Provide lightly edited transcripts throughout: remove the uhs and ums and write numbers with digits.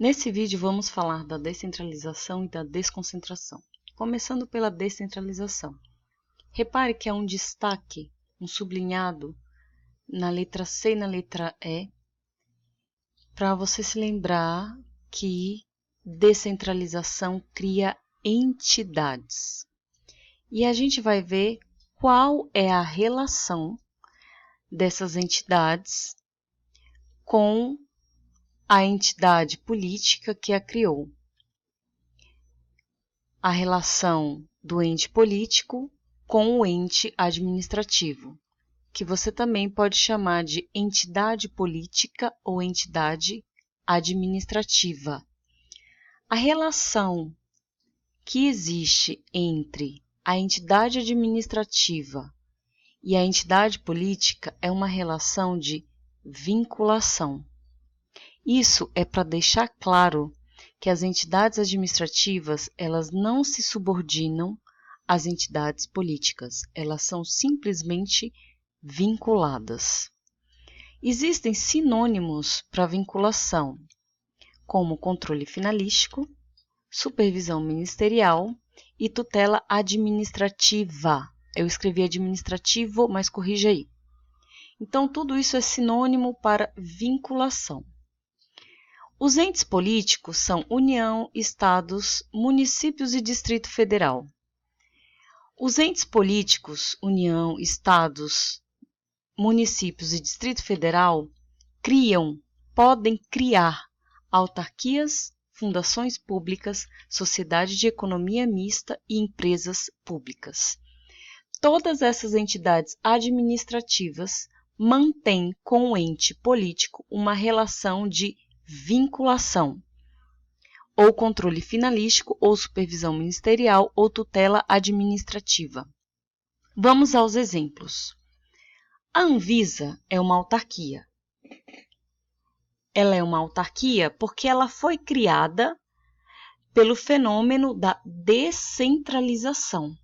Nesse vídeo vamos falar da descentralização e da desconcentração. Começando pela descentralização. Repare que há um destaque, um sublinhado na letra C e na letra E, para você se lembrar que descentralização cria entidades. E a gente vai ver qual é a relação dessas entidades com a entidade política que a criou. A relação do ente político com o ente administrativo, que você também pode chamar de entidade política ou entidade administrativa. A relação que existe entre a entidade administrativa e a entidade política é uma relação de vinculação. Isso é para deixar claro que as entidades administrativas, elas não se subordinam às entidades políticas, elas são simplesmente vinculadas. Existem sinônimos para vinculação, como controle finalístico, supervisão ministerial e tutela administrativa. Eu escrevi administrativo, mas corrija aí. Então, tudo isso é sinônimo para vinculação. Os entes políticos são União, Estados, municípios e Distrito Federal. Os entes políticos, União, Estados, municípios e Distrito Federal, podem criar autarquias, fundações públicas, sociedade de economia mista e empresas públicas. Todas essas entidades administrativas mantêm com o ente político uma relação de vinculação, ou controle finalístico, ou supervisão ministerial, ou tutela administrativa. Vamos aos exemplos. A Anvisa é uma autarquia. Ela é uma autarquia porque ela foi criada pelo fenômeno da descentralização.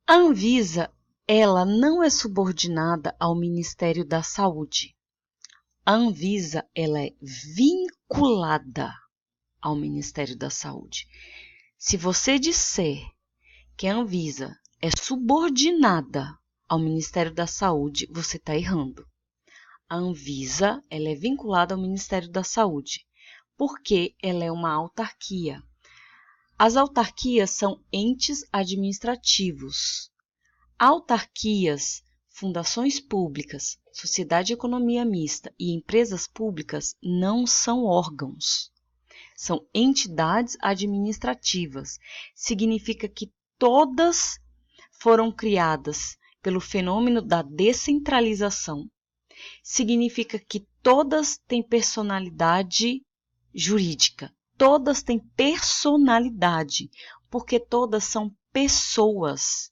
A Anvisa, ela não é subordinada ao Ministério da Saúde. A Anvisa, ela é vinculada ao Ministério da Saúde. Se você disser que a Anvisa é subordinada ao Ministério da Saúde, você está errando. A Anvisa, ela é vinculada ao Ministério da Saúde, porque ela é uma autarquia. As autarquias são entes administrativos. Autarquias, fundações públicas, sociedade de economia mista e empresas públicas não são órgãos. São entidades administrativas. Significa que todas foram criadas pelo fenômeno da descentralização. Significa que todas têm personalidade jurídica. Todas têm personalidade, porque todas são pessoas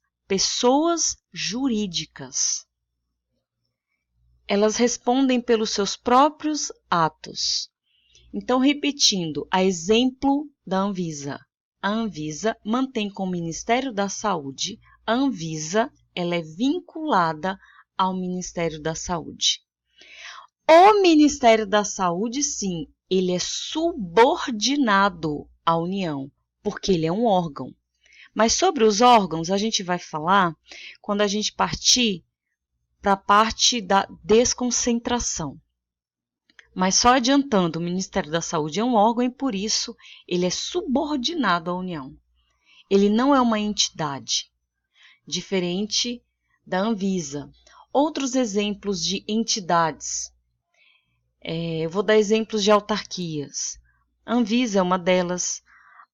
jurídicas. Elas respondem pelos seus próprios atos. Então, repetindo, a exemplo da Anvisa. A Anvisa mantém com o Ministério da Saúde. A Anvisa, ela é vinculada ao Ministério da Saúde. O Ministério da Saúde, sim, ele é subordinado à União, porque ele é um órgão. Mas sobre os órgãos, a gente vai falar quando a gente partir para a parte da desconcentração. Mas só adiantando, o Ministério da Saúde é um órgão e, por isso, ele é subordinado à União. Ele não é uma entidade, diferente da Anvisa. Outros exemplos de entidades. Eu vou dar exemplos de autarquias. A Anvisa é uma delas,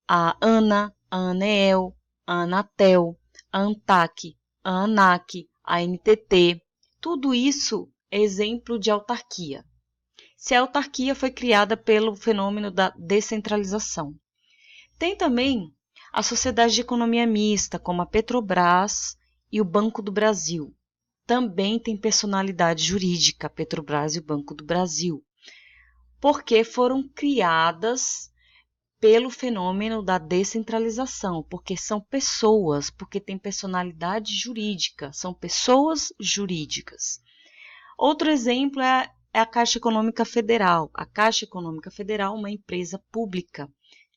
a ANA, a ANEEL, a Anatel, a ANTAC, a ANAC, a NTT. Tudo isso é exemplo de autarquia. Se a autarquia foi criada pelo fenômeno da descentralização. Tem também a sociedade de economia mista, como a Petrobras e o Banco do Brasil. Também tem personalidade jurídica, a Petrobras e o Banco do Brasil, porque foram criadas pelo fenômeno da descentralização, porque são pessoas, porque têm personalidade jurídica, são pessoas jurídicas. Outro exemplo é é a Caixa Econômica Federal. A Caixa Econômica Federal é uma empresa pública,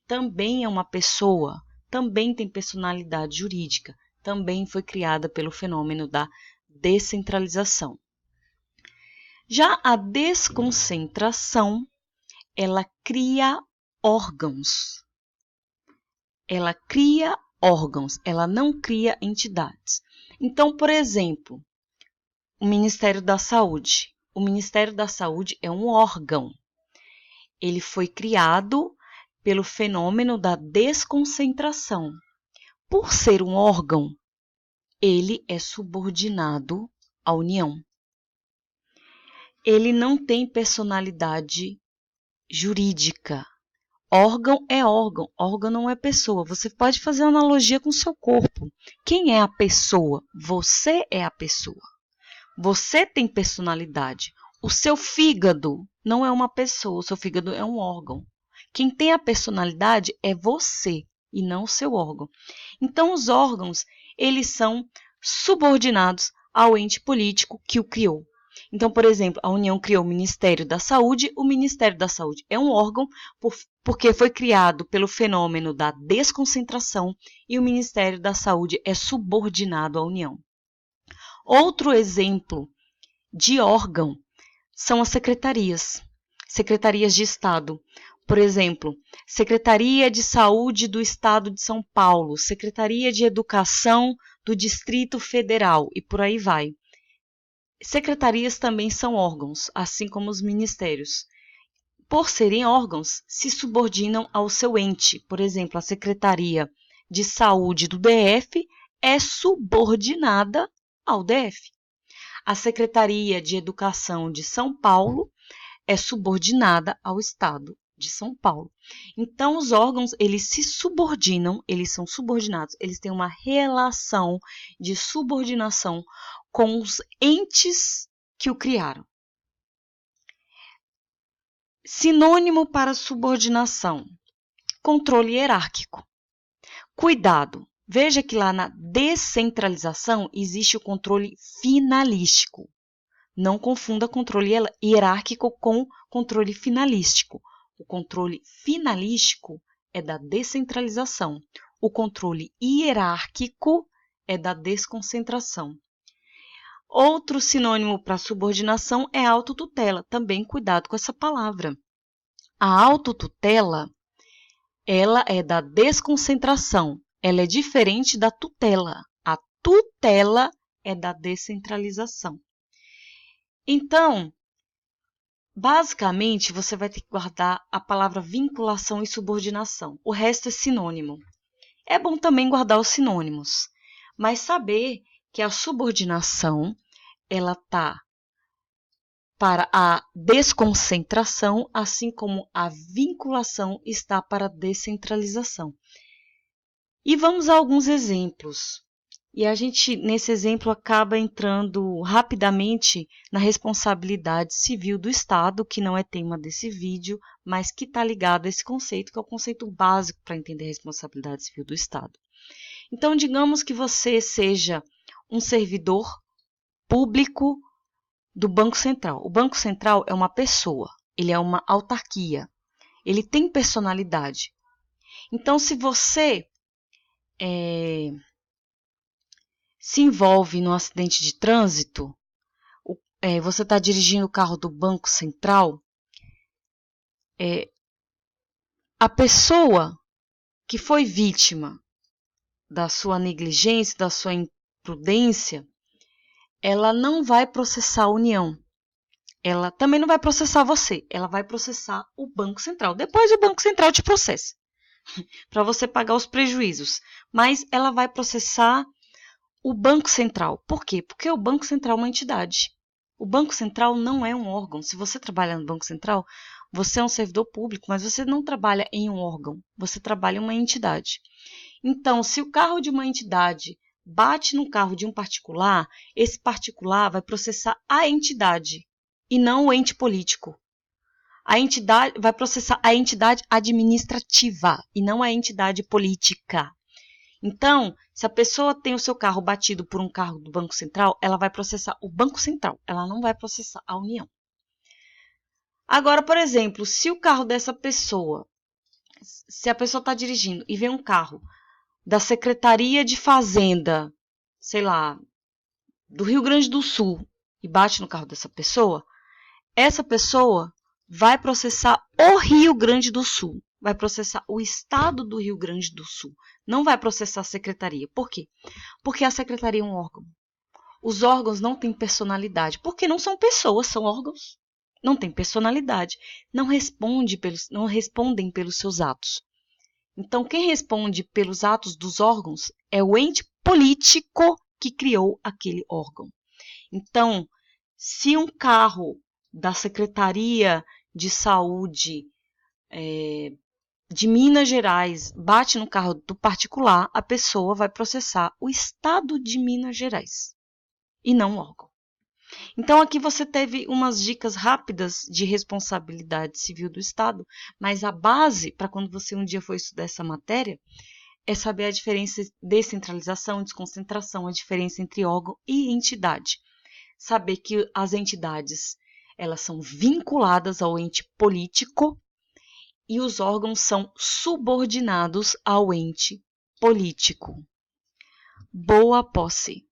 também é uma pessoa, também tem personalidade jurídica, também foi criada pelo fenômeno da descentralização. Já a desconcentração, ela cria órgãos. Ela cria órgãos, ela não cria entidades. Então, por exemplo, o Ministério da Saúde. O Ministério da Saúde é um órgão. Ele foi criado pelo fenômeno da desconcentração. Por ser um órgão, ele é subordinado à União. Ele não tem personalidade jurídica. Órgão é órgão, órgão não é pessoa. Você pode fazer analogia com o seu corpo. Quem é a pessoa? Você é a pessoa. Você tem personalidade. O seu fígado não é uma pessoa, o seu fígado é um órgão. Quem tem a personalidade é você e não o seu órgão. Então, os órgãos, eles são subordinados ao ente político que o criou. Então, por exemplo, a União criou o Ministério da Saúde. O Ministério da Saúde é um órgão porque foi criado pelo fenômeno da desconcentração e o Ministério da Saúde é subordinado à União. Outro exemplo de órgão são as secretarias, secretarias de Estado. Por exemplo, Secretaria de Saúde do Estado de São Paulo, Secretaria de Educação do Distrito Federal e por aí vai. Secretarias também são órgãos, assim como os ministérios. Por serem órgãos, se subordinam ao seu ente. Por exemplo, a Secretaria de Saúde do DF é subordinada ao DF. A Secretaria de Educação de São Paulo é subordinada ao Estado de São Paulo. Então, os órgãos, eles se subordinam, eles são subordinados, eles têm uma relação de subordinação com os entes que o criaram. Sinônimo para subordinação: controle hierárquico. Cuidado! Veja que lá na descentralização existe o controle finalístico. Não confunda controle hierárquico com controle finalístico. O controle finalístico é da descentralização. O controle hierárquico é da desconcentração. Outro sinônimo para subordinação é autotutela. Também cuidado com essa palavra. A autotutela, ela é da desconcentração. Ela é diferente da tutela. A tutela é da descentralização. Então, basicamente, você vai ter que guardar a palavra vinculação e subordinação. O resto é sinônimo. É bom também guardar os sinônimos, mas saber que a subordinação, ela está para a desconcentração, assim como a vinculação está para a descentralização. E vamos a alguns exemplos. E a gente, nesse exemplo, acaba entrando rapidamente na responsabilidade civil do Estado, que não é tema desse vídeo, mas que está ligado a esse conceito, que é o conceito básico para entender a responsabilidade civil do Estado. Então, digamos que você seja um servidor público do Banco Central. O Banco Central é uma pessoa, ele é uma autarquia, ele tem personalidade. Então, se você se envolve num acidente de trânsito, você está dirigindo o carro do Banco Central, a pessoa que foi vítima da sua negligência, da sua imprudência, ela não vai processar a União. Ela também não vai processar você, ela vai processar o Banco Central. Depois o Banco Central te processa, para você pagar os prejuízos. Mas ela vai processar o Banco Central. Por quê? Porque o Banco Central é uma entidade. O Banco Central não é um órgão. Se você trabalha no Banco Central, você é um servidor público, mas você não trabalha em um órgão. Você trabalha em uma entidade. Então, se o carro de uma entidade bate no carro de um particular, esse particular vai processar a entidade e não o ente político. A entidade vai processar a entidade administrativa e não a entidade política. Então, se a pessoa tem o seu carro batido por um carro do Banco Central, ela vai processar o Banco Central, ela não vai processar a União. Agora, por exemplo, se o carro dessa pessoa, se a pessoa está dirigindo e vem um carro da Secretaria de Fazenda, sei lá, do Rio Grande do Sul, e bate no carro dessa pessoa, essa pessoa vai processar o Rio Grande do Sul, vai processar o estado do Rio Grande do Sul, não vai processar a secretaria. Por quê? Porque a secretaria é um órgão. Os órgãos não têm personalidade, porque não são pessoas, são órgãos. Não têm personalidade, não respondem pelos seus atos. Então, quem responde pelos atos dos órgãos é o ente político que criou aquele órgão. Então, se um carro da Secretaria de Saúde de Minas Gerais bate no carro do particular, a pessoa vai processar o Estado de Minas Gerais e não o órgão. Então, aqui você teve umas dicas rápidas de responsabilidade civil do Estado, mas a base, para quando você um dia for estudar essa matéria, é saber a diferença de descentralização, desconcentração, a diferença entre órgão e entidade. Saber que as entidades, elas são vinculadas ao ente político e os órgãos são subordinados ao ente político. Boa posse!